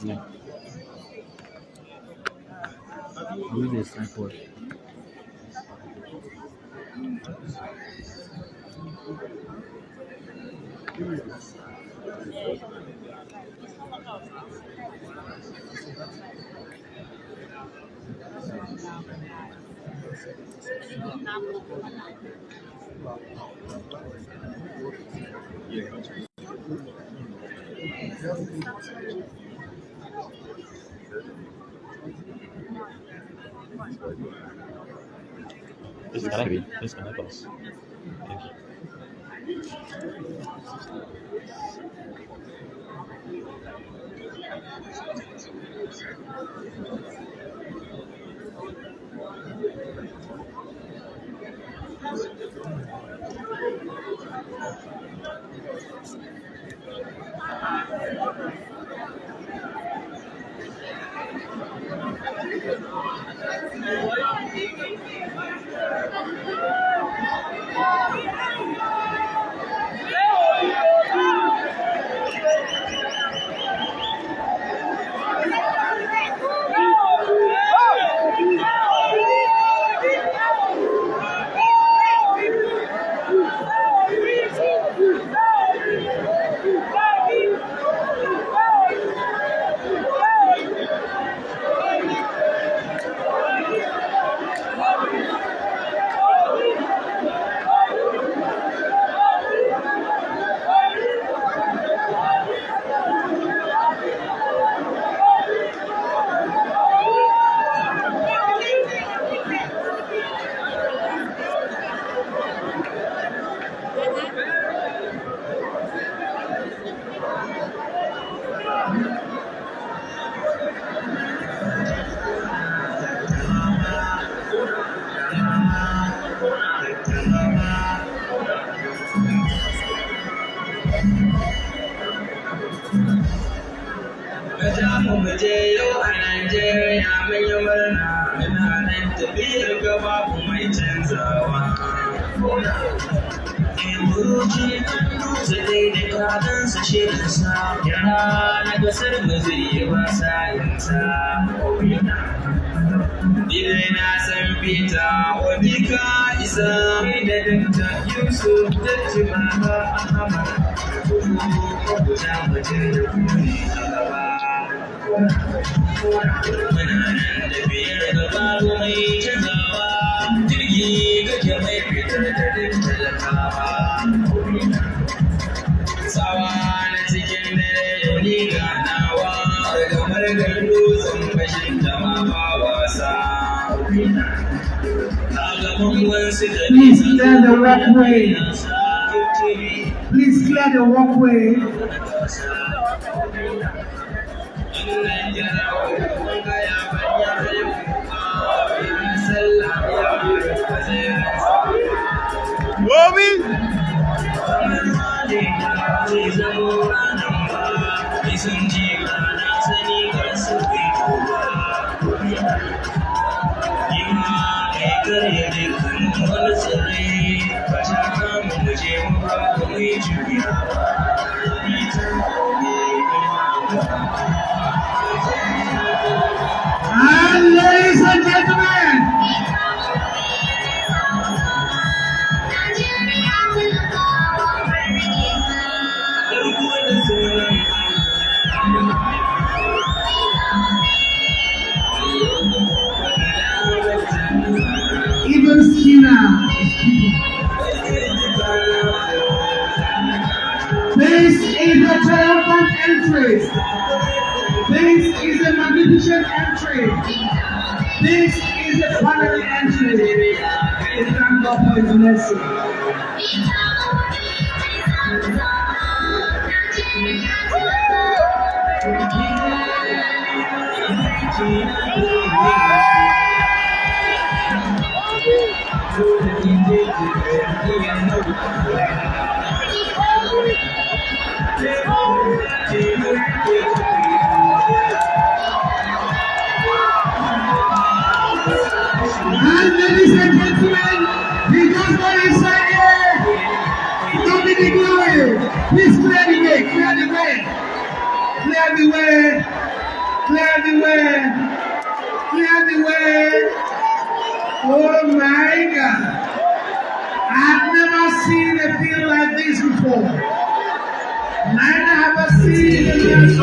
Yeah. Use this tripod. This connect us. Yes. Please clear the walkway. Please clear the walkway. And ladies and gentlemen, even Skinner. This is a triumphant entry. This is a magnificent entry. This is a family entry. We thank God for His mercy. And ladies and gentlemen, we just want to say here, Dominic Glory, please clear the way, clear the way, clear the way. Clear the way. Clear the way. Oh my God. I've never seen a thing like this before. Neither have I seen the last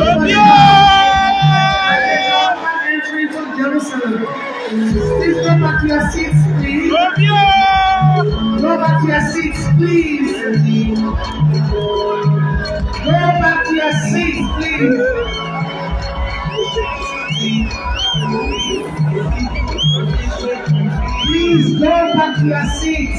of my entry to Jerusalem. Please go back to your seats, please. Go back to your seats, please. Go back to your seats, please. Please go back to your seats.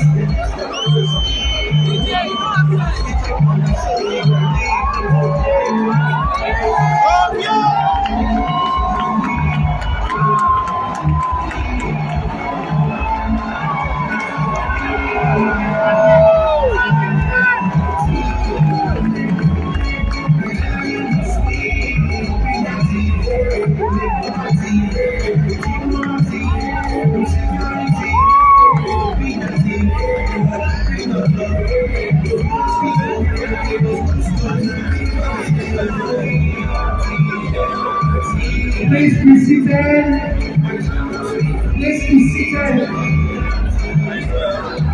Please be seated. Please be seated.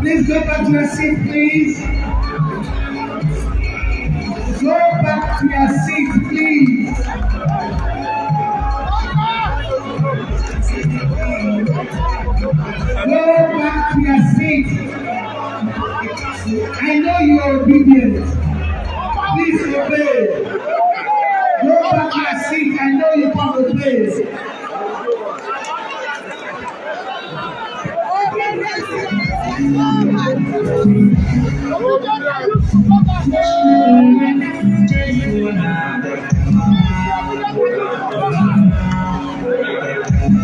Please go back to your seat, please. Go back to your seat, please. Go back to your seat. I know you are obedient. Please obey. Go back to your seat. I know you can obey.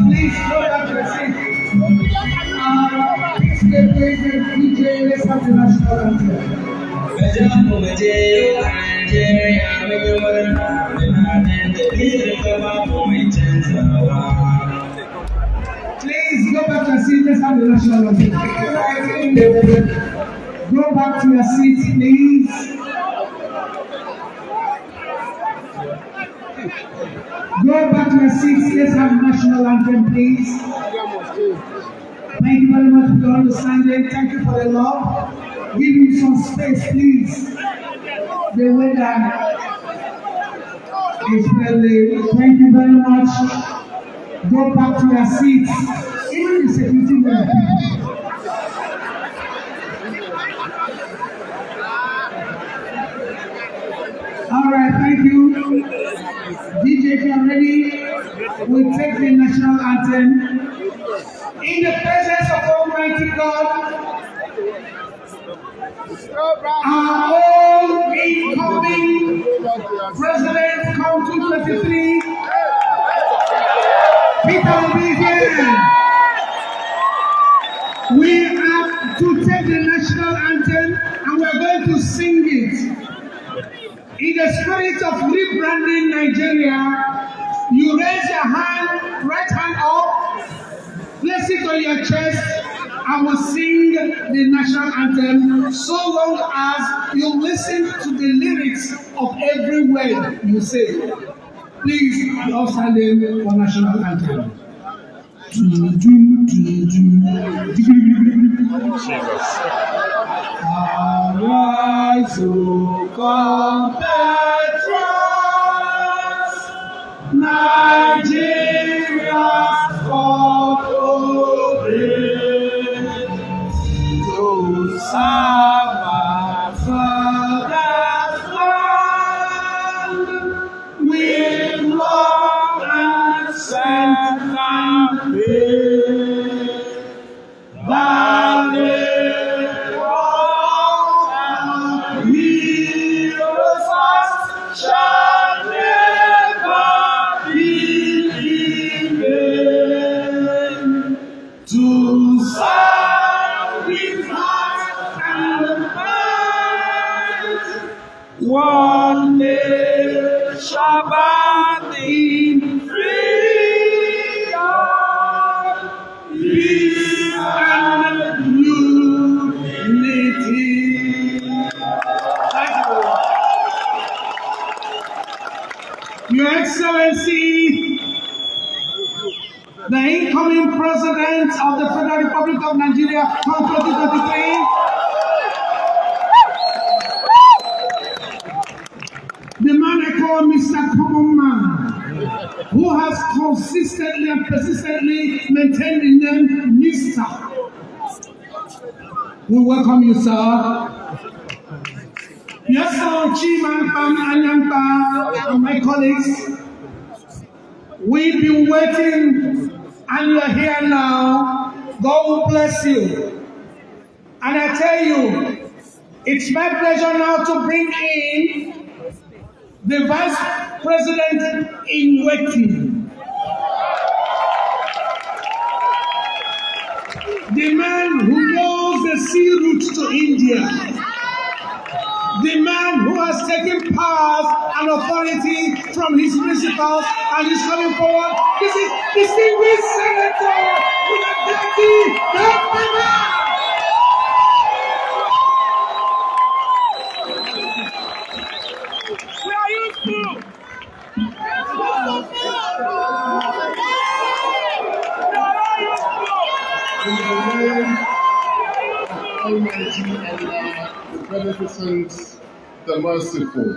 Please go back to your seat. DJ, let's have the national anthem. Please go back to your seat. Let's have the national anthem. Go back to your seat, please. Go back to your seats. Let's have the national anthem, please. Thank you very much for your understanding. Thank you for the love. Give me some space, please. The weather is friendly. Thank you very much. Go back to your seats. Even the security men. All right, thank you. DJ, if you're ready, we'll take the national anthem. In the presence of Almighty God, our own incoming President, Council 23, Peter Obi here. We have to take the national anthem and we're going to sing it. In the spirit of rebranding Nigeria, you raise your hand, right hand up, place it on your chest, and we'll sing the national anthem so long as you listen to the lyrics of every word you say. Please, be all standing for national anthem. Arise, O compatriots, Nigeria's calling to serve our father's land with love and self-campaign. Shall never be given to serve with heart and mind. One day shall birth in freedom, peace and unity. Thank you. Your Excellency, the incoming President of the Federal Republic of Nigeria from 2023, the man I call Mr. Common Man, who has consistently and persistently maintained the name Mr. We welcome you, sir. Yes, sir, Chiman Pam Anyampa and my colleagues. We've been waiting and you're here now. God will bless you. And I tell you, it's my pleasure now to bring in the Vice President in waiting. The man who knows the sea route to India. The man who has taken power and authority from his principals and is coming forward. This is distinguished Senator Mulatati Dapama. We are useful. In the name of Almighty Allah, the Beneficent, the Merciful.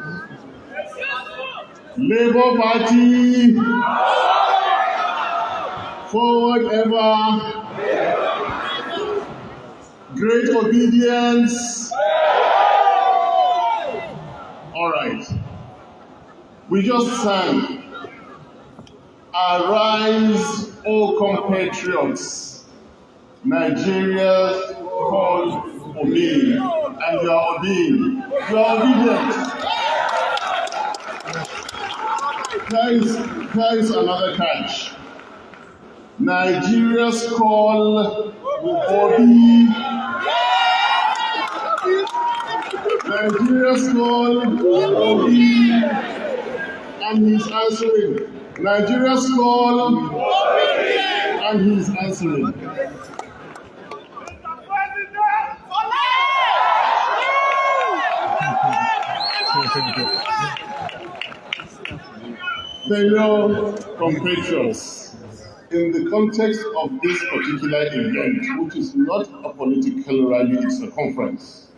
Labour Party, forward ever, great obedience. All right. We just sang, Arise, O compatriots, Nigeria called obey, and you are obeying. You are obedient. There is another catch. Nigeria's call obey. Nigeria's call obey. And he's answering. Nigeria's call, and he's answering. Fellow compatriots, in the context of this particular event, which is not a political rally, it's a conference,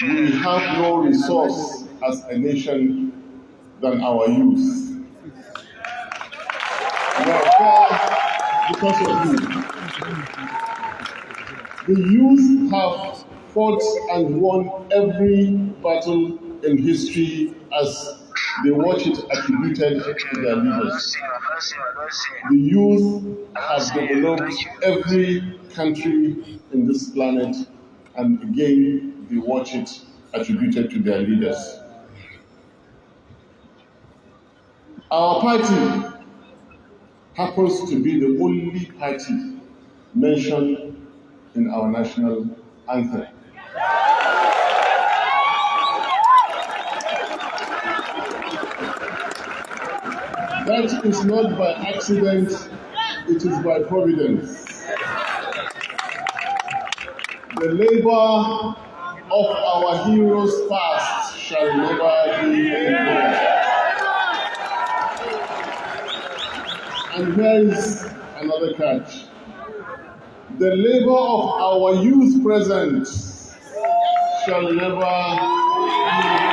we have no resource as a nation than our youth. We are here because of you. The youth have fought and won every battle in history as they watch it attributed to their leaders. The youth have developed every country in this planet, and again, they watch it attributed to their leaders. Our party happens to be the only party mentioned in our national anthem. That is not by accident, it is by providence. The labor of our heroes past shall never be ignored. And here is another catch. The labor of our youth present shall never be ignored.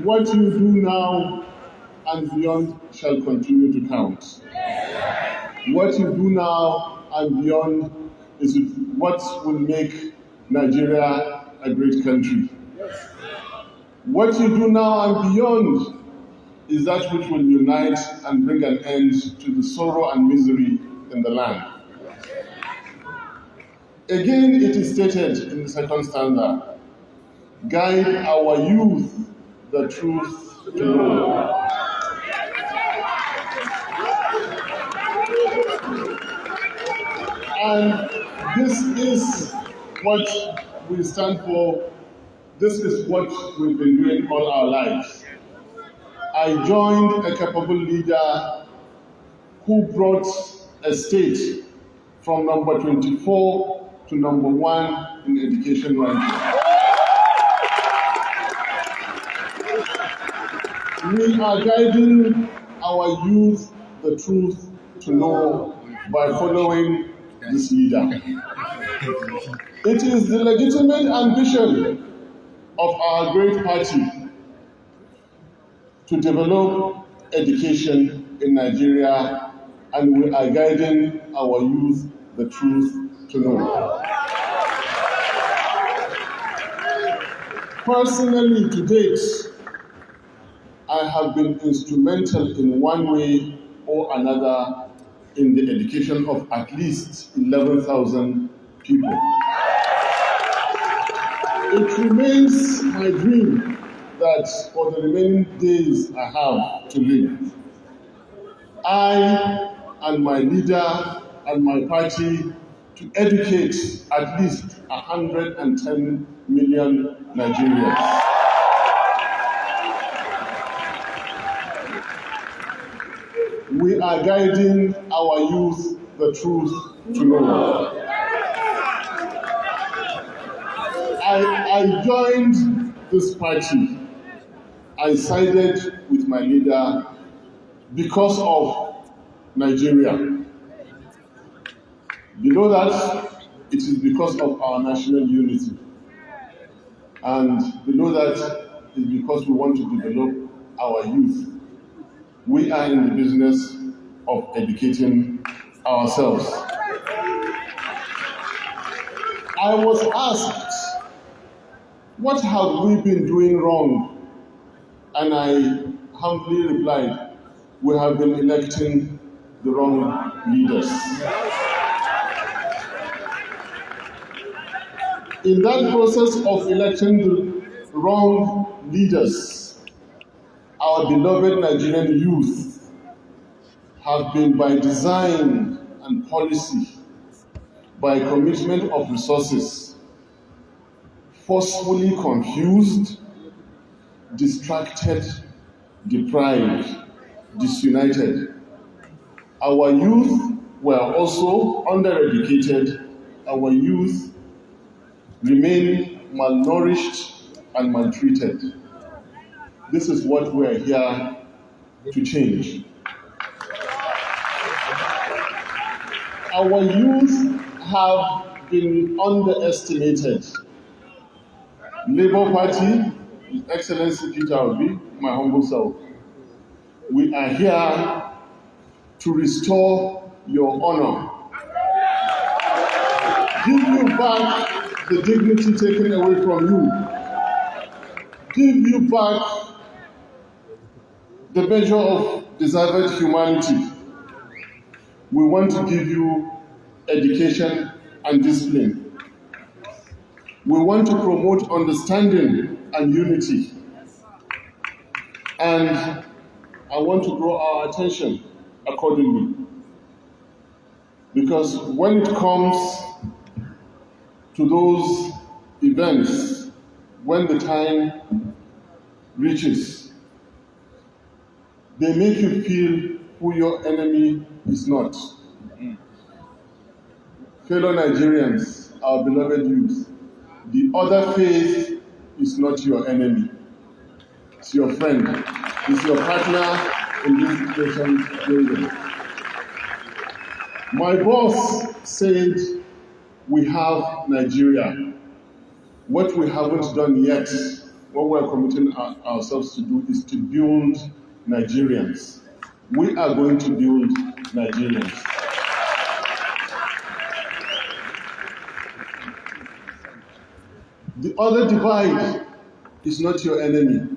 What you do now and beyond shall continue to count. What you do now and beyond is what will make Nigeria a great country. What you do now and beyond is that which will unite and bring an end to the sorrow and misery in the land. Again, it is stated in the second stanza, guide our youth the truth to know. And this is what we stand for. This is what we've been doing all our lives. I joined a capable leader who brought a state from number 24 to number 1 in education ranking. We are guiding our youth the truth to know by following this leader. It is the legitimate ambition of our great party to develop education in Nigeria, and we are guiding our youth the truth to know. Personally, to date, I have been instrumental in one way or another in the education of at least 11,000 people. It remains my dream that for the remaining days I have to live, I and my leader and my party to educate at least 110 million Nigerians. We are guiding our youth the truth to know. I joined this party. I sided with my leader because of Nigeria. Below that, it is because of our national unity. And below that is because we want to develop our youth. We are in the business of educating ourselves. I was asked, what have we been doing wrong? And I humbly replied, we have been electing the wrong leaders. In that process of electing the wrong leaders, our beloved Nigerian youth have been, by design and policy, by commitment of resources, forcefully confused, distracted, deprived, disunited. Our youth were also undereducated. Our youth remain malnourished and maltreated. This is what we are here to change. Our youth have been underestimated. Labour Party, His Excellency Peter Obi, my humble self, we are here to restore your honor, give you back the dignity taken away from you, give you back the measure of deserved humanity. We want to give you education and discipline. We want to promote understanding and unity. And I want to draw our attention accordingly. Because when it comes to those events, when the time reaches, they make you feel who your enemy is not. Fellow Nigerians, our beloved youth, the other faith is not your enemy. It's your friend. It's your partner in this nation building. My boss said we have Nigeria. What we haven't done yet, what we're committing ourselves to do, is to build Nigerians. We are going to build Nigerians. The other divide is not your enemy.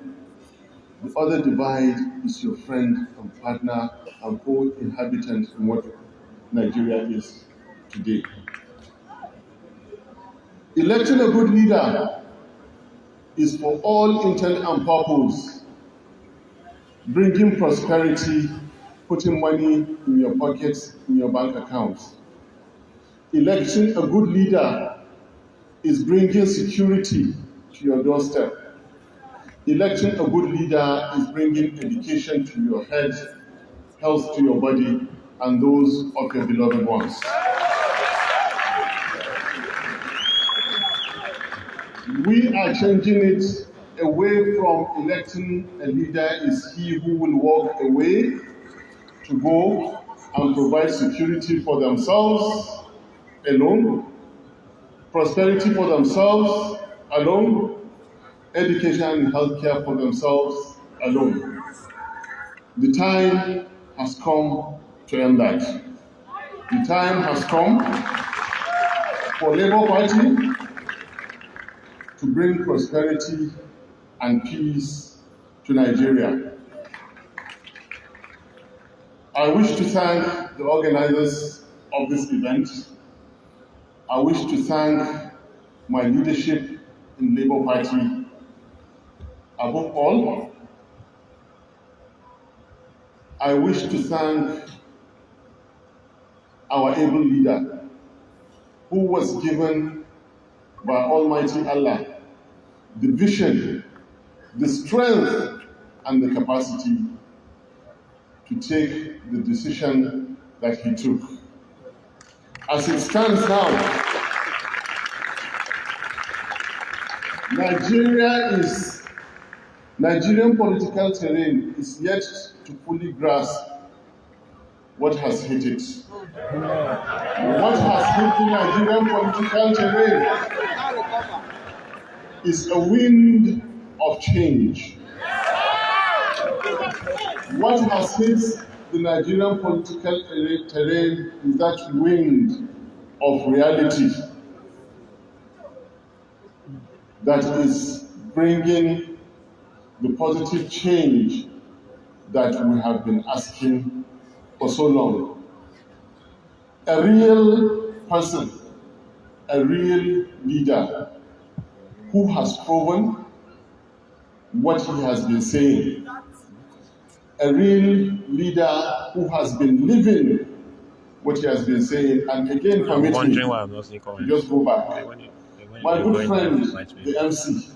The other divide is your friend and partner and co-inhabitant in what Nigeria is today. Electing a good leader is, for all intent and purpose, bringing prosperity, putting money in your pockets, in your bank accounts. Electing a good leader is bringing security to your doorstep. Electing a good leader is bringing education to your head, health to your body, and those of your beloved ones. We are changing it away from electing a leader is he who will walk away to go and provide security for themselves alone, prosperity for themselves alone, education and healthcare for themselves alone. The time has come to end that. The time has come for Labour Party to bring prosperity and peace to Nigeria. I wish to thank the organizers of this event. I wish to thank my leadership in Labour Party. Above all, I wish to thank our able leader, who was given by Almighty Allah the vision, the strength, and the capacity to take the decision that he took. As it stands now, Nigerian political terrain is yet to fully grasp what has hit it. What has hit the Nigerian political terrain is a wind of change. What has hit the Nigerian political terrain is that wind of reality that is bringing the positive change that we have been asking for so long. A real person, a real leader who has proven what he has been saying. A real leader who has been living what he has been saying. And again, permit me to just go back. My good friend, the MC,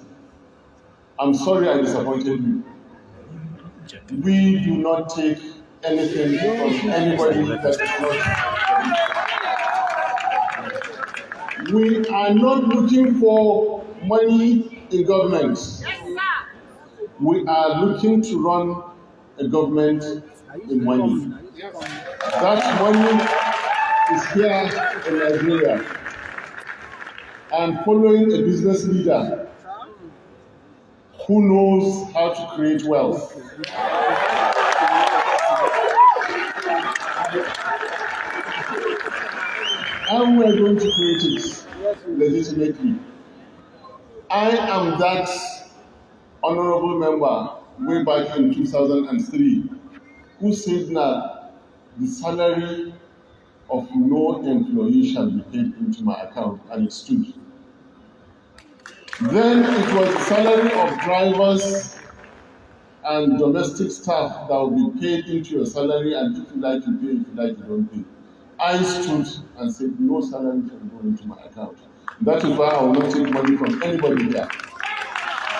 I'm sorry I disappointed you. We do not take anything from anybody that is not. We are not looking for money in government. We are looking to run a government in money. That money is here in Nigeria. I am following a business leader who knows how to create wealth. And we are going to create it legitimately. I am that honorable member way back in 2003 who said that the salary of no employee shall be paid into my account, and it stood. Then it was the salary of drivers and domestic staff that will be paid into your salary, and if you like, you pay, if you like, you don't pay. I stood and said, no salary shall go into my account. That is why I will not take money from anybody here.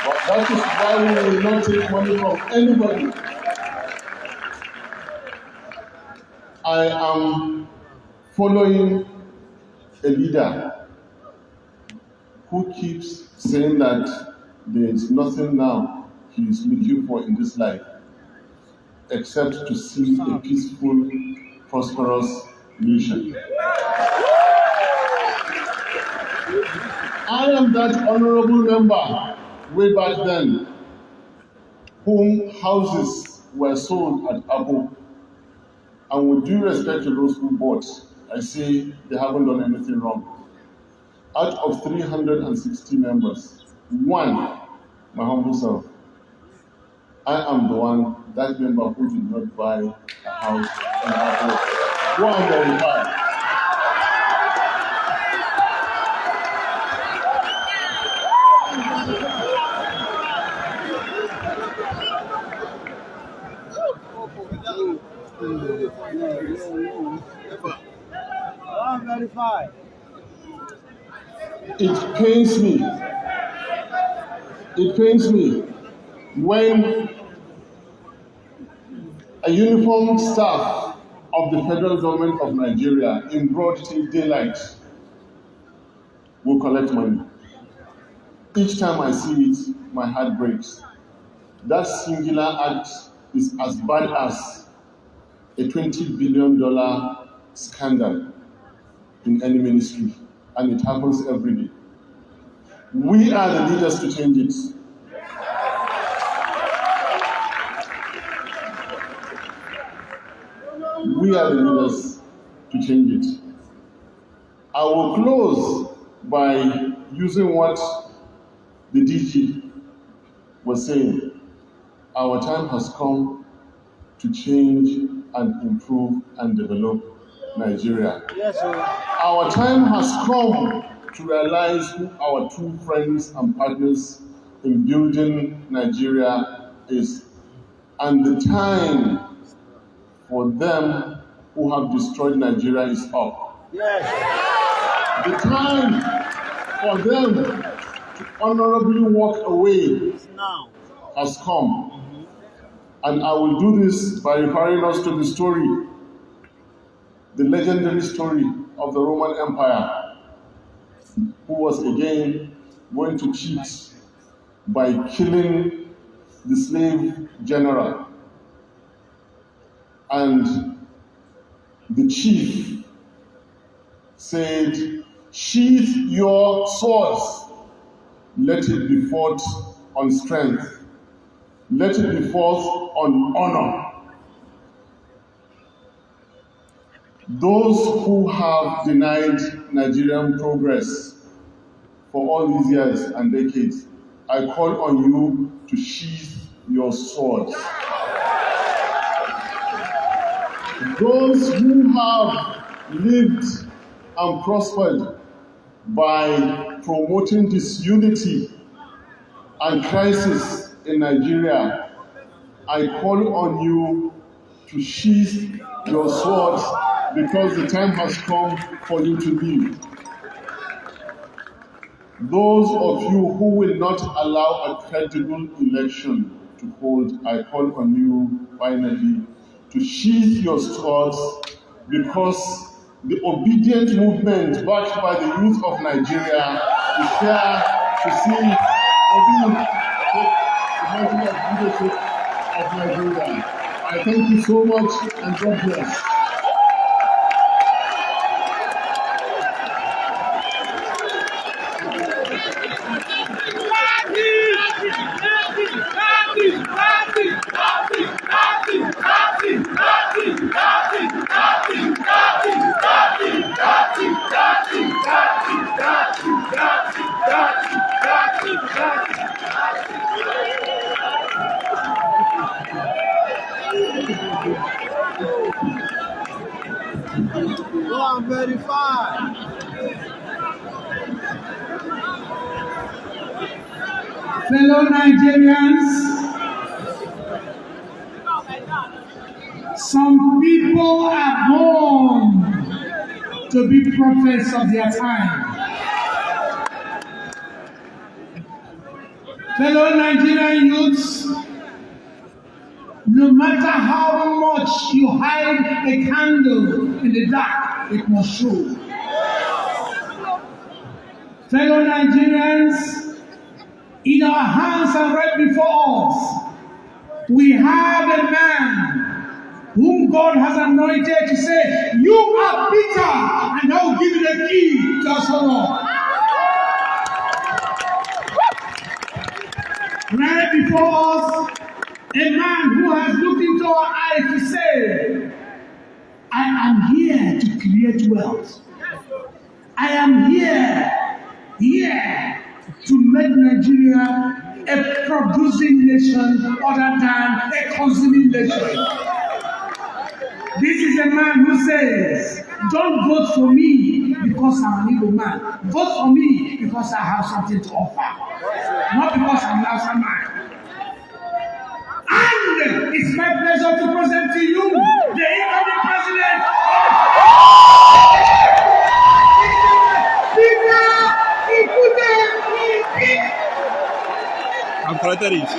But that is why we will not take money from anybody. I am following a leader who keeps saying that there is nothing now he is looking for in this life except to see a peaceful, prosperous nation. I am that honorable member way back then whom houses were sold at Abu. And with due respect to those who bought, I say they haven't done anything wrong. Out of 360 members, one, my humble self, I am the one, that member who did not buy a house in Abu. Go and verify. It pains me when a uniformed staff of the federal government of Nigeria in broad daylight will collect money. Each time I see it, my heart breaks. That singular act is as bad as a $20 billion scandal in any ministry, and it happens every day. We are the leaders to change it. We are the leaders to change it. I will close by using what the DG was saying. Our time has come to change and improve and develop Nigeria. Yes, sir. Our time has come to realize who our true friends and partners in building Nigeria is, and the time for them who have destroyed Nigeria is up. Yes. The time for them to honorably walk away Now. has come. And I will do this by referring us to the story, the legendary story of the Roman Empire, who was again going to cheat by killing the slave general. And the chief said, "Sheath your swords, let it be fought on strength. Let it be fought on honor." Those who have denied Nigerian progress for all these years and decades, I call on you to sheath your swords. Those who have lived and prospered by promoting disunity and crisis in Nigeria, I call on you to sheath your swords, because the time has come for you to leave. Those of you who will not allow a credible election to hold, I call on you finally to sheath your swords, because the obedient movement backed by the youth of Nigeria is here to see the leadership of Nigeria. I thank you so much, and God bless. Go and verify. Fellow Nigerians, some people are born to be prophets of their time. Fellow Nigerian youths, no matter how much you hide a candle in the dark, it must show. Fellow Nigerians, in our hands and right before us, we have a man whom God has anointed to say, "You are Peter, and I will give you the key to Solomon." Right before us, a man who has looked into our eyes to say, "I am here to create wealth. I am here to make Nigeria a producing nation other than a consuming nation." This is a man who says, "Don't vote for me because I'm an evil man. Vote for me because I have something to offer, not because I'm an outside man." And it's my pleasure to present to you the incoming president I'm Prateris.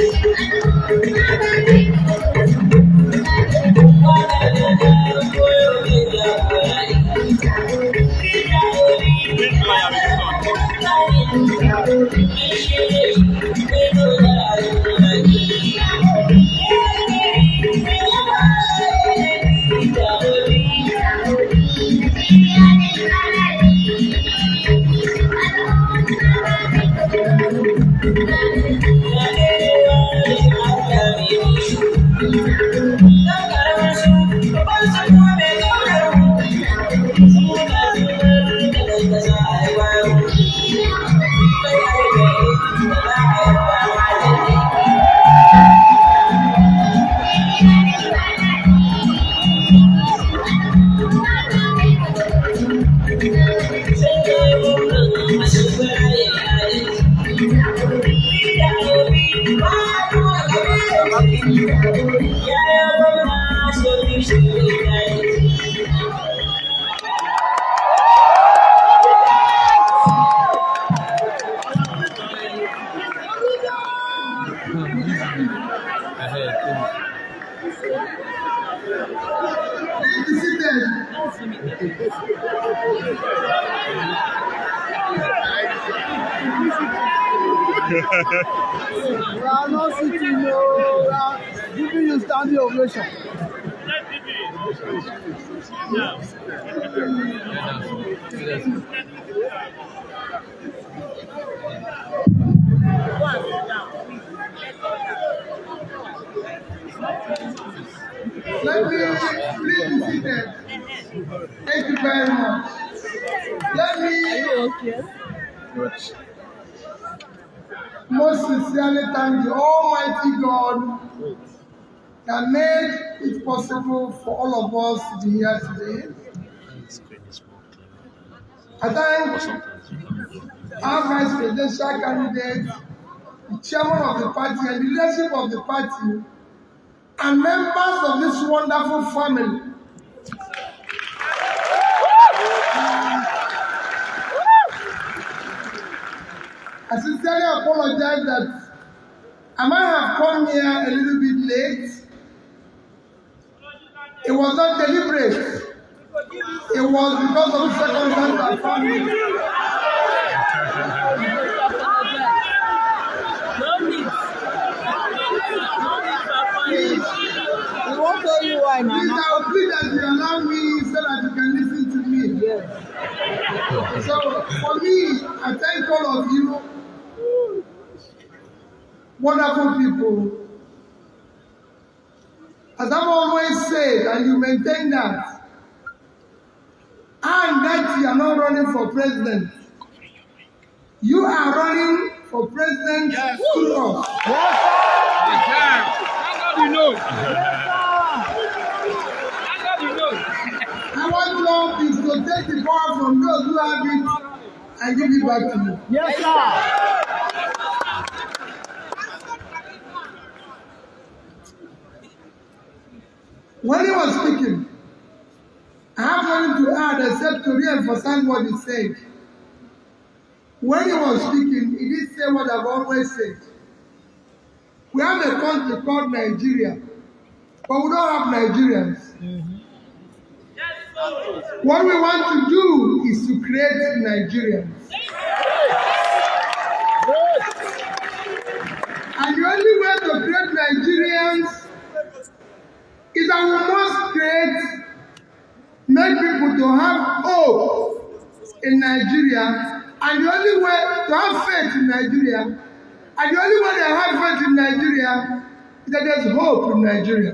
We are not sitting, no. We are giving you standing ovation. Let me please be seated. Thank you very much. Let me most sincerely thank the Almighty God that made it possible for all of us to be here today. I thank our vice presidential candidate, the chairman of the party, and the leadership of the party, and members of this wonderful family. I sincerely apologize that I might have come here a little bit late. It was not deliberate. It was because of circumstances that found me. We won't tell you why now. Please, I will plead that you allow me so that you can listen to me. Yes. So, for me, I thank all of you, wonderful people. As I've always said, and you maintain that, and that you are not running for president. You are running for president through us. You know. Our job is to take the power from those who have it and give it back to you. Yes, sir. When he was speaking, I have nothing to add except to re-emphasize what he said. When he was speaking, he did say what I've always said. We have a country called Nigeria, but we don't have Nigerians. What we want to do is to create Nigerians. And the only way to create Nigerians is that we must make people to have hope in Nigeria. And the only way to have faith in Nigeria, and the only way to have faith in Nigeria is that there's hope in Nigeria.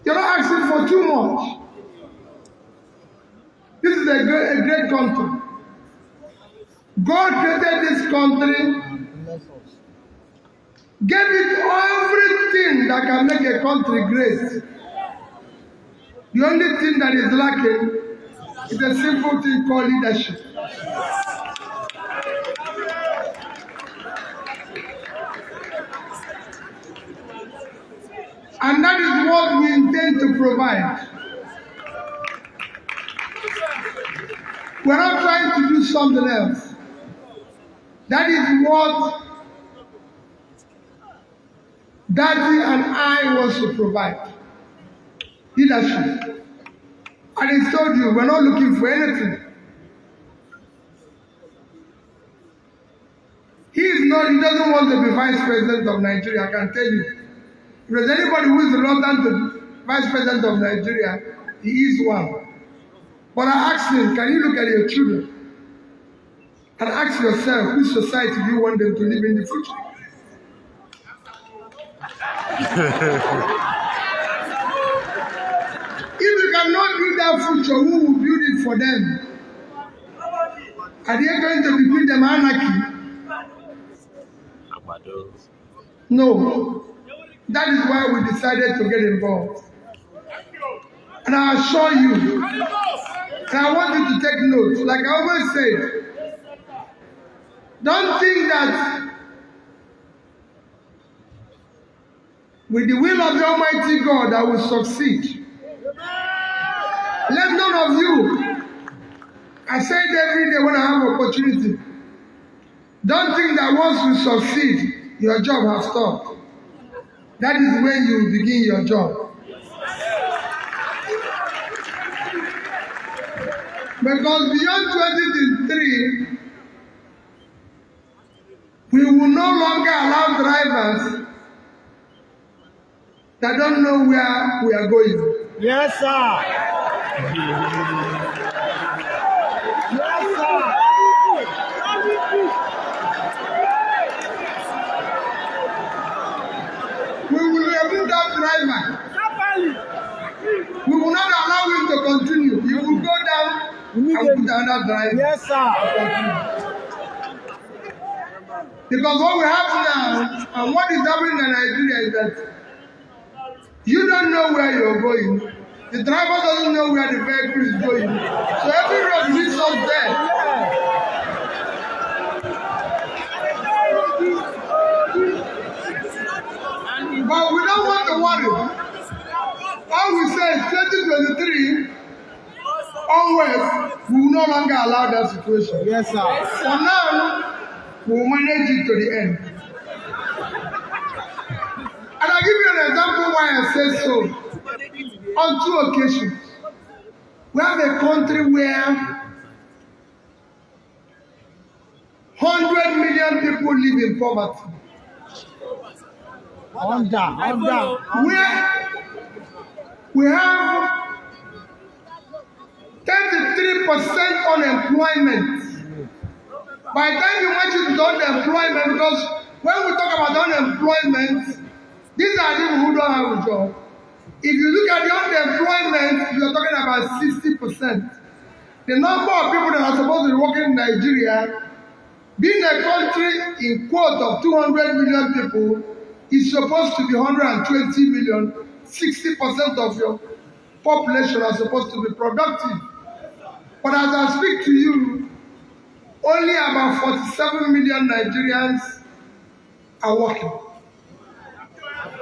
You're not asking for too much. This is a great country. God created this country, gave it everything that can make a country great. The only thing that is lacking is a simple thing called leadership. And that is what we intend to provide. We're not trying to do something else. That is what Daddy and I was to provide. Leadership. And he told you, we're not looking for anything. He doesn't want to be vice president of Nigeria, I can tell you. If there's anybody who is reluctant to be vice president of Nigeria, he is one. But I asked him, can you look at your children and ask yourself, which society do you want them to live in the future? If you cannot build that future, who will build it for them? Are they going to build them anarchy? No. That is why we decided to get involved. And I assure you, and I want you to take notes, like I always say, don't think that with the will of the Almighty God I will succeed. Let none of you, I say it every day when I have opportunity, don't think that once you succeed, your job has stopped. That is when you begin your job. Because beyond 2023, we will no longer allow drivers that don't know where we are going. Yes, sir. Yes, sir. We will remove that driver. We will not allow him to continue. He will go down and put another driver. Yes, sir. Because what we have now, and what is happening in Nigeria is that you don't know where you're going. The driver doesn't know where the vehicle is going. So every road leads us there. But we don't want to worry. All we say is 2023 onwards, we will no longer allow that situation. Yes, sir. For now, we will manage it to the end. And I'll give you an example why I say so. On 2 occasions, we have a country where 100 million people live in poverty. Where we have 33% unemployment. By the time you mention the unemployment, because when we talk about unemployment, these are people who don't have a job. If you look at the unemployment, you are talking about 60%. The number of people that are supposed to be working in Nigeria, being a country in quote of 200 million people, is supposed to be 120 million. 60% of your population are supposed to be productive. But as I speak to you, only about 47 million Nigerians are working.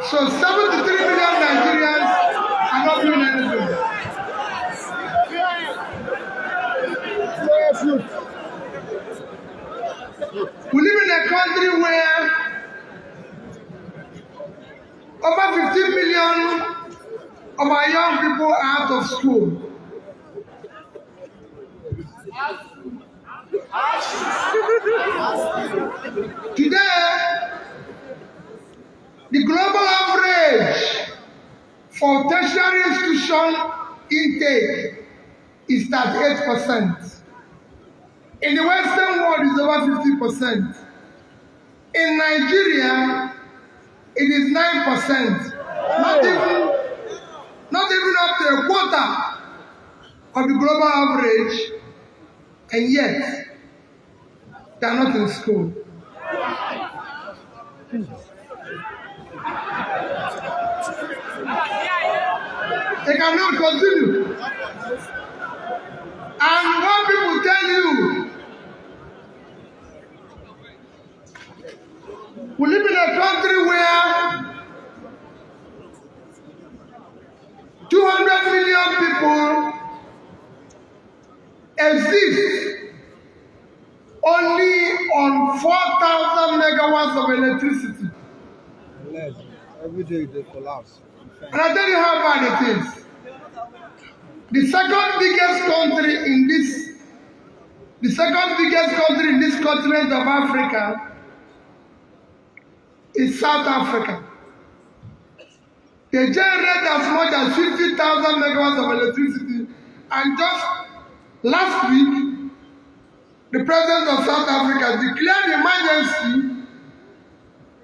So 73 million Nigerians are not doing anything. We live in a country where over 15 million of our young people are out of school. Today, the global average for tertiary institution intake is 38%. In the Western world, it's over 50%. In Nigeria, it is 9%. Not even up to a quarter of the global average, and yet they are not in school. They cannot continue. And what people tell you, we live in a country where 200 million people exist only on 4 4,000 megawatts of electricity. Every day they collapse. And I tell you how bad it is. The second biggest country in this continent of Africa is South Africa. They generate as much as 50,000 megawatts of electricity. And just last week, the president of South Africa declared emergency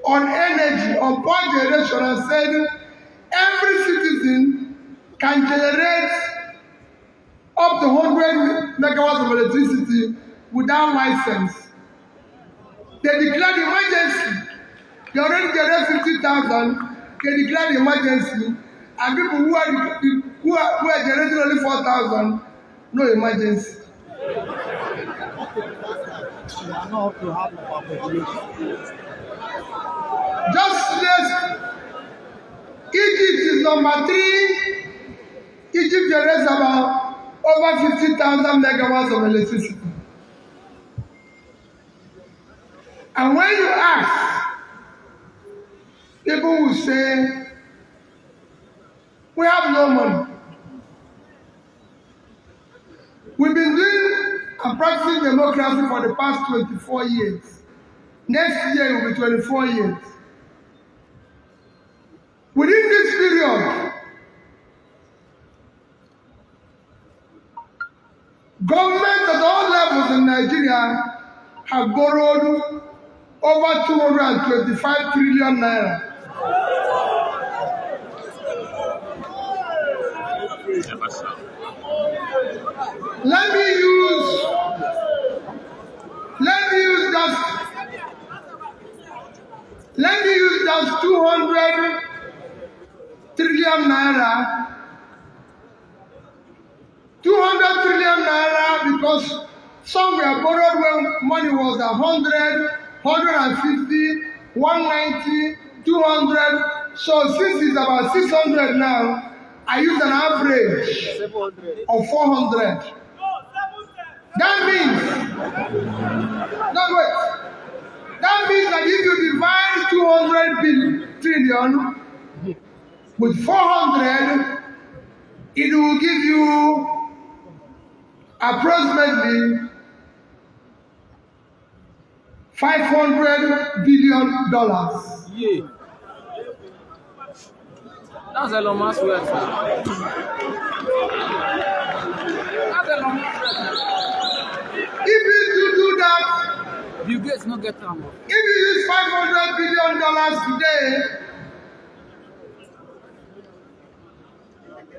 on energy, on power generation, and said every citizen can generate up to 100 megawatts of electricity without license. They declared emergency. They already generate 50,000. They declared emergency, and people who are generating only 4,000, no emergency. Just this, Egypt is number 3. Egypt generates about over 50,000 megawatts of electricity. And when you ask, people will say, we have no money. We've been doing and practicing democracy for the past 24 years. Next year will be 24 years. Within this period, governments at all levels in Nigeria have borrowed over 225 trillion naira. Let me use just 200 trillion naira. 200 trillion naira because some were borrowed when money was 100, 150, 190, 200. So since it's about 600 now, I use an average of 400. That means, that means that if you divide 200 trillion with 400, it will give you approximately $500 billion. Yeah. That's Elon Musk work. That's Elon Musk work. If you do that, Bill Gates not get them. if you use $500 billion today,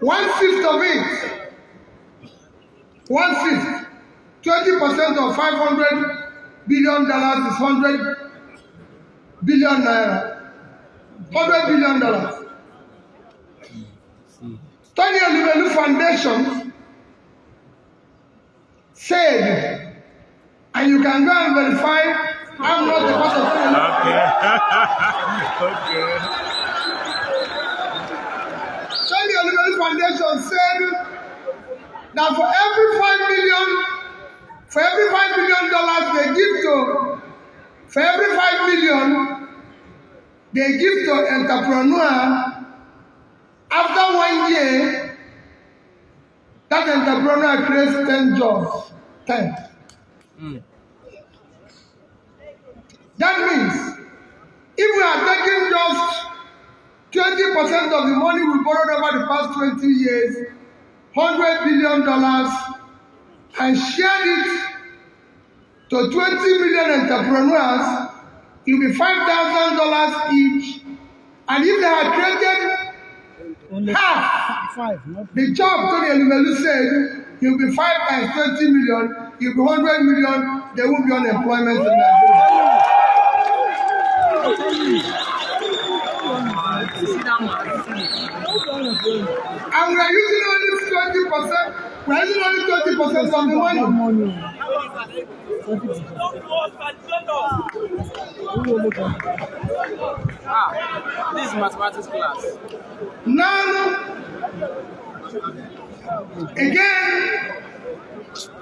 1/5 of it, 1/5, 20% of $500 billion is 100 billion naira. $100 billion. Tony Elumelu Foundation said, and you can go and verify, I'm not the part of Tony Elumelu. Okay. Tony Elumelu Foundation said that for every $5 million they give to, for every $5 million they give to entrepreneur, after 1 year, that entrepreneur creates 10 jobs. 10. That means if we are taking just 20% of the money we borrowed over the past 20 years, $100 billion, and shared it to 20 million entrepreneurs, it will be $5,000 each. And if they had created half the job Tony Elumelu said, it will be 5 times 20 million, it will be 100 million, there will be unemployment in Nigeria. And we are using only 20%. We are using only 20% of the money. This is mathematics class. Now, again,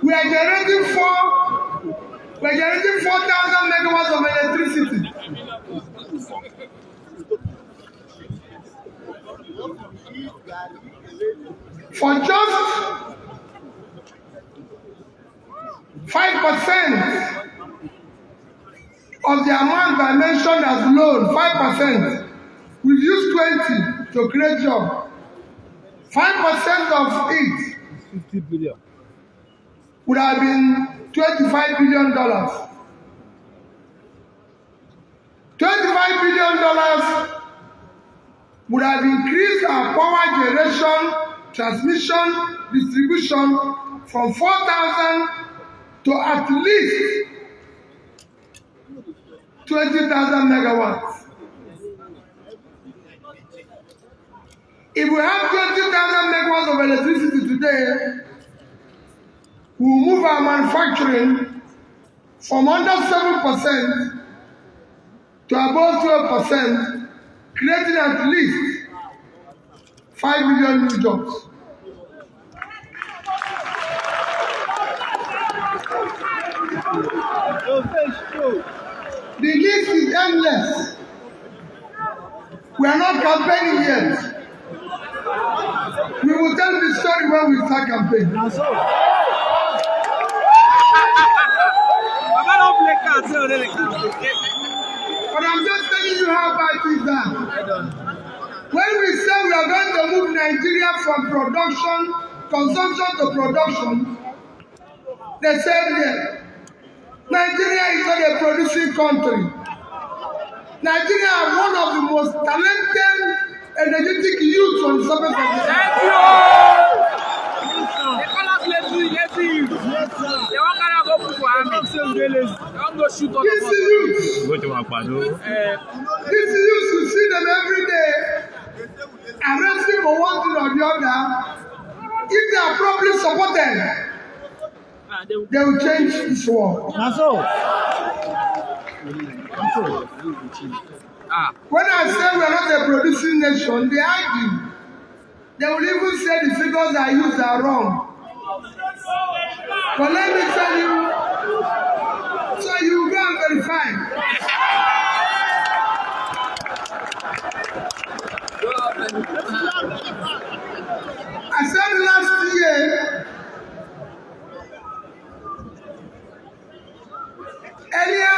we are generating We're generating 4,000 megawatts of electricity. For just 5% of the amount I mentioned as loan, 5%, we've used 20 to create jobs. 5% of it 50 billion. would have been $25 billion. $25 billion would have increased our power generation, transmission, distribution from 4,000 to at least 20,000 megawatts. If we have 20,000 megawatts of electricity today, we will move our manufacturing from under 7% to above 12%, creating at least 5 million new jobs. The list is endless. We are not campaigning yet. We will tell the story when we start campaigning. But I'm just telling you how bad it is that. When we say we are going to move Nigeria from consumption to production, they said yes. Nigeria is not a producing country. Nigeria is one of the most talented, energetic youths on the surface of the earth. Thank you. They call us lazy youth. They want to go for army. They want to shoot all These of us. youths, Go to Akpado. these youths, you see them every day, arresting for one thing or the other. If they are properly supported, they will change this world. When I say we are not a producing nation, they argue. They will even say the figures I use are wrong. But let me tell you, so you go and verify. I said last year, earlier,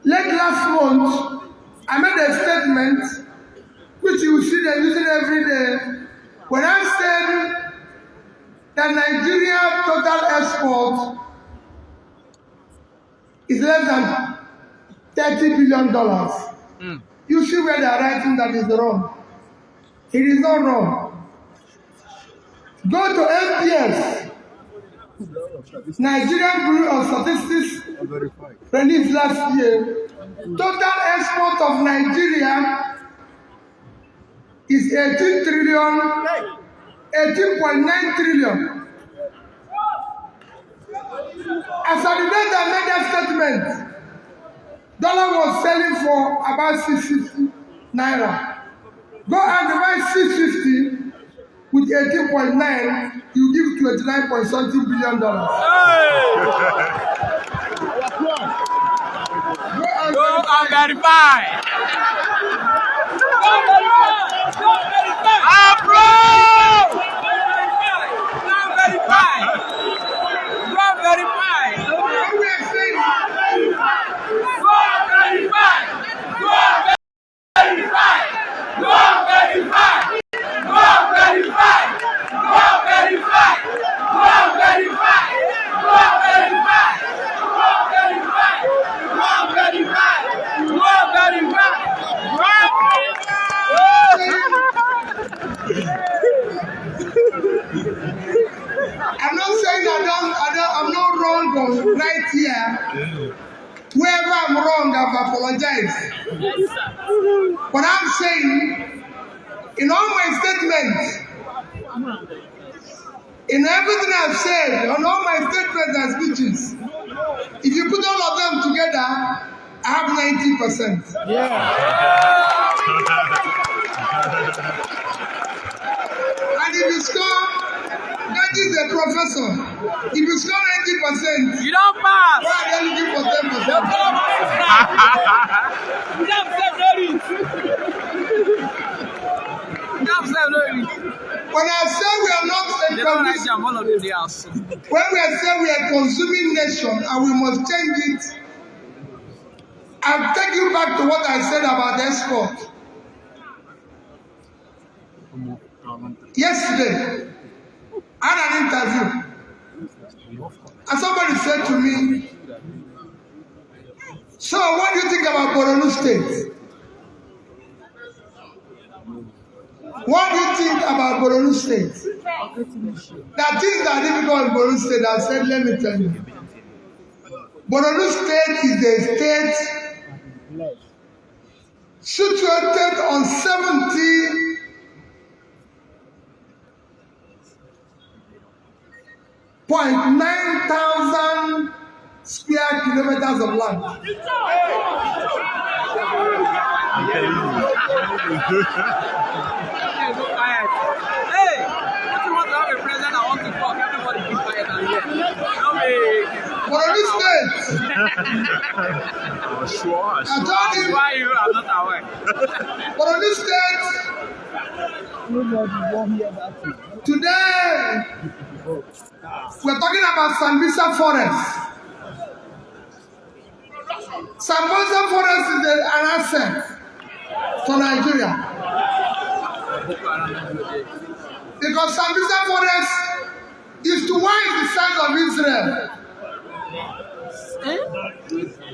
late last month, I made a statement which you will see them using every day. When I said that Nigeria total export is less than $30 billion. You see where they are writing that is wrong. It is not wrong. Go to MPS, Nigerian Bureau of Statistics, released last year. Total export of Nigeria is 18.9 trillion. As at the date I made that statement, dollar was selling for about 650 naira. Go and divide 650 with 18.9, you give 29.something billion dollars. Go and verify. Go verify. Approve. Go verify. Go verify. What we are saying, Go verify. Go verify. Go verify. Go verify. Go verify. Go verify. Go verify. Go verify. Go verify. Go verify. I'm not saying I'm not wrong or right here. Wherever I'm wrong, I've apologized. But I'm saying, in all my statements, in everything I've said, on all my statements and speeches, if you put all of them together, I have 90%. And if you score 90% is a professor. If you score 90%, You don't pass. why are they looking for 10%? You don't save no reach. You don't save no reach. When I say we are not a They don't like consuming, jam all of the house. when we are saying we are a consuming nation and we must change it, I'll take you back to what I said about export. Yesterday, I had an interview, and somebody said to me, "So, what do you think about Borno State? What do you think about Borno State?" That things that are difficult in Borno State, I said, let me tell you. Borno State is a state situated on 70,900 square kilometers of land. Hey, if you want to have a president, I want to talk. Everybody be quiet and hear. Borno State, Sure. I told you, Why you are not aware? Borno State, today, we're talking about Sambisa Forest. Sambisa Forest is an asset for Nigeria. Because Sambisa Forest is twice the size of Israel.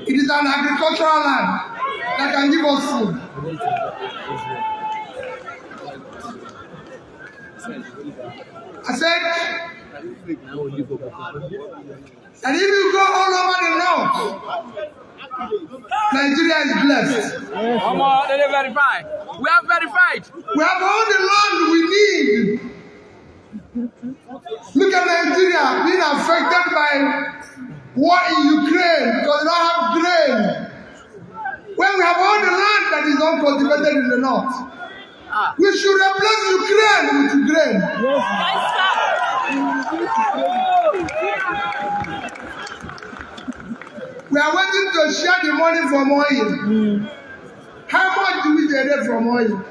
It is an agricultural land that can give us food. I said, and if you go all over the north, Nigeria is blessed. Come on, they verify. We have verified. We have all the land we need. Look at Nigeria being affected by war in Ukraine because they don't have grain. When we have all the land that is uncultivated in the north, we should replace Ukraine with grain. We are waiting to share the money from oil. How much do we get from oil?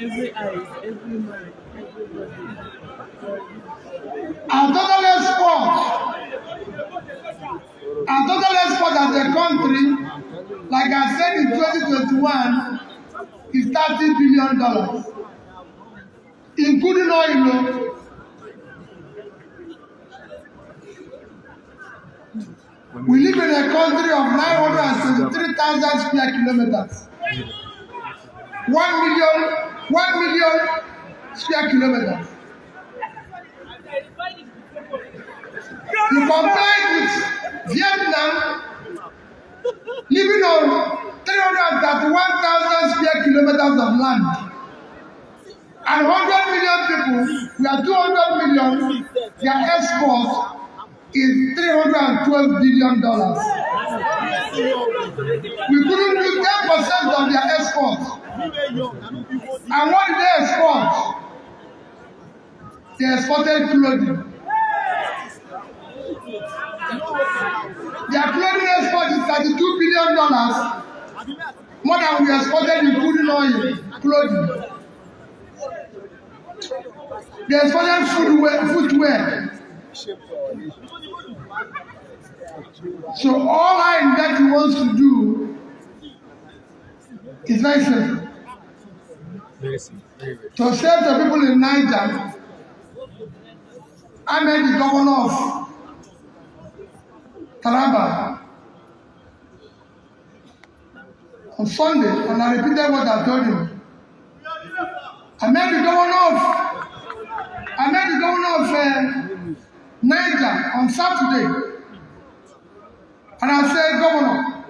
Every eye, every man, everybody. Our total export as a country, like I said in 2021, is $30 billion, including oil. We live in a country of 973,000 square kilometers. 1 million square kilometers. You compare it with Vietnam, living on 331,000 square kilometers of land. And 100 million people, we are 200 million, their export is $312 billion. We couldn't do 10% of their export. And what did they export? They exported clothing. Their clothing export is $32 billion, more than we exported including oil, clothing. They exported footwear. So all INDEC wants to do is very simple. To save the people in Niger, I made the governor of Taraba on Sunday, and I repeated what I told him. I made the governor of Niger on Saturday, and I said, Governor,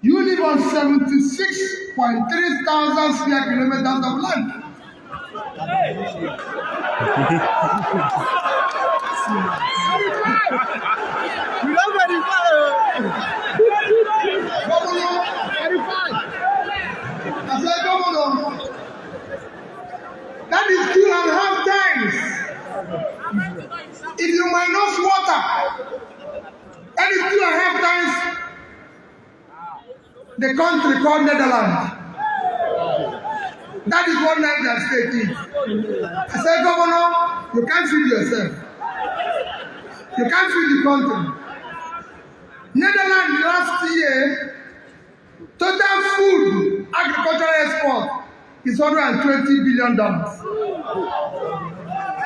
you live on 76.3 thousand square kilometers of land. We don't verify. Governor, I said, Governor, that is 200 That is 2.5 times the country called Netherlands. That is what Niger State is. I said, Governor, you can't feed yourself. You can't feed the country. Netherlands last year, total food agricultural export is $120 billion.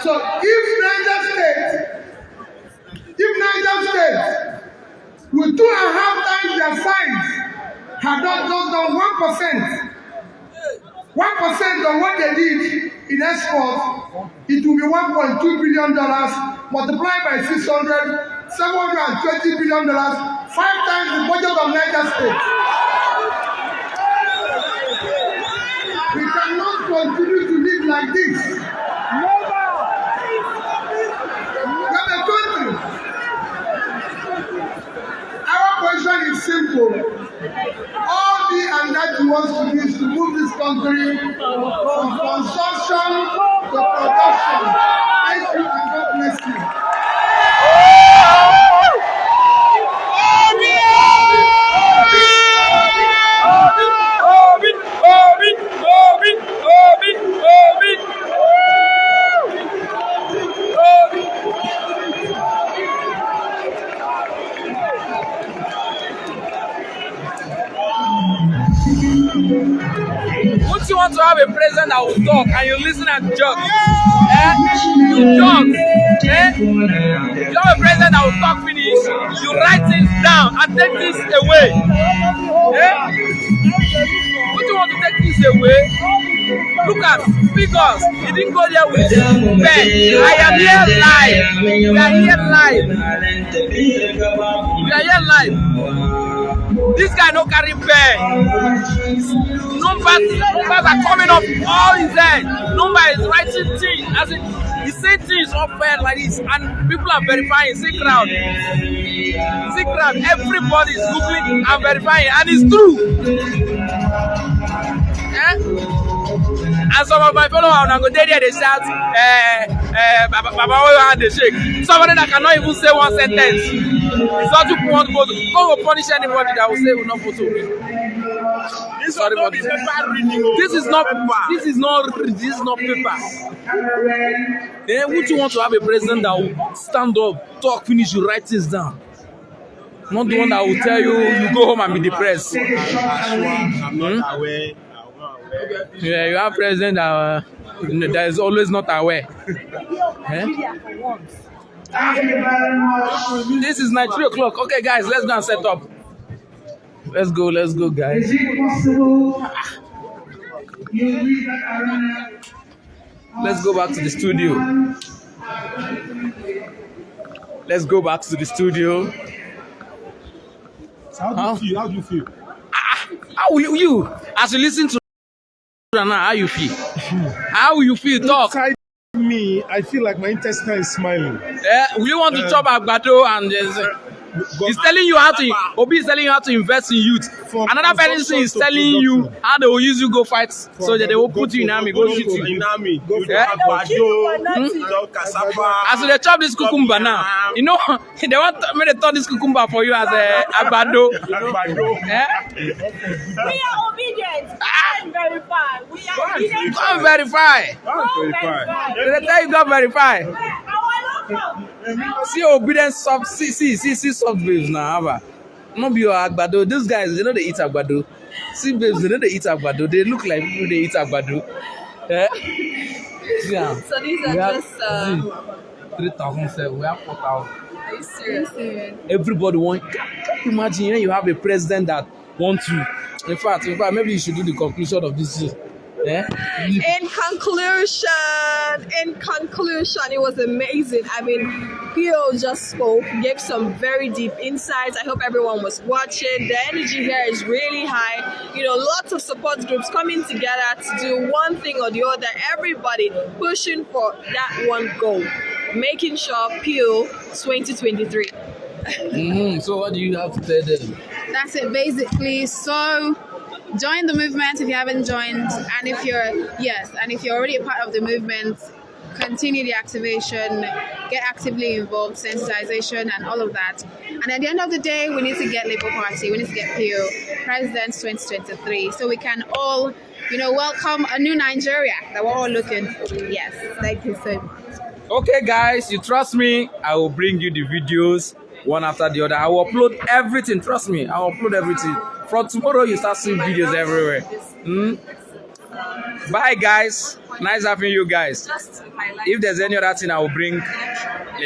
So if Niger State, with 2.5 times their size, had not just done 1% of what they did in export, it will be $1.2 billion multiplied by 600, $720 billion, 5 times the budget of Niger State. We cannot continue to live like this. We have a country. Our position is simple. All the and that he wants to do is to move this country from consumption to production. Thank you and God bless you. Wouldn't you want to have a president that will talk and you listen and judge? You judge. You have a president that will talk finish, you write things down and take this away. Wouldn't you want to take this away? Look at figures. He didn't go there with pen. I am here live. We are here live. We are here live. This guy no carry pen. Numbers are coming up all his head. Number is writing things. As in, he say things up there like this, and people are verifying. See crowd. Everybody is googling and verifying, and it's true. And some of my followers are go there, they shout, Baba, they shake. Somebody that cannot even say one sentence. It's not to want God will punish anybody that will say will not photo. Sorry, but this is not paper. Then would you want to have a president that will stand up, talk, finish, you write this down? Not the one that will tell you you go home and be depressed. I'm not aware. Yeah, you have president that is always not aware. This is night 3 o'clock. Okay, guys, let's go and set up. Let's go, guys. Is it possible you leave that arena? Let's go back to the studio. Let's go back to the studio. So how do you feel? How will you, as you listen to how you feel? How will you feel? Talk. Inside me, I feel like my intestine is smiling. Will you want to chop agbado and he's telling you how to. Obi is telling you how to invest in youth. Another person is telling you how they will use you go fight, so that they will put you in army, go shoot you. In army, go As they chop this cucumber now, you know they want me to turn this cucumber for you as a agbado. We are obedient and verified. We are obedient. Go and verify. They tell you go verify. See obedient soft. See soft babes now. Not be your agbado. These guys, they know they eat agbado. See babes, they know they eat agbado. They look like people they eat agbado. Yeah. So these are just 3,007. We have 4,000. Are you serious? Everybody want. Can you imagine you have a president that wants to. In fact, maybe you should do the conclusion of this year. Yeah? In conclusion, it was amazing. I mean, Pio just spoke, gave some very deep insights. I hope everyone was watching. The energy here is really high. You know, lots of support groups coming together to do one thing or the other. Everybody pushing for that one goal, making sure Pio 2023. So what do you have to tell them? That's it, basically. So join the movement if you haven't joined, and if you're already a part of the movement, continue the activation, get actively involved, sensitization, and all of that. And at the end of the day, we need to get Labour Party, we need to get PO, President 2023, so we can all, welcome a new Nigeria that we're all looking for. Yes, thank you so much. Okay, guys, you trust me? I will bring you the videos one after the other. I will upload everything. Trust me, I will upload everything. From tomorrow, you start seeing videos everywhere. Bye, guys. Nice having you guys. If there's any other thing, I will bring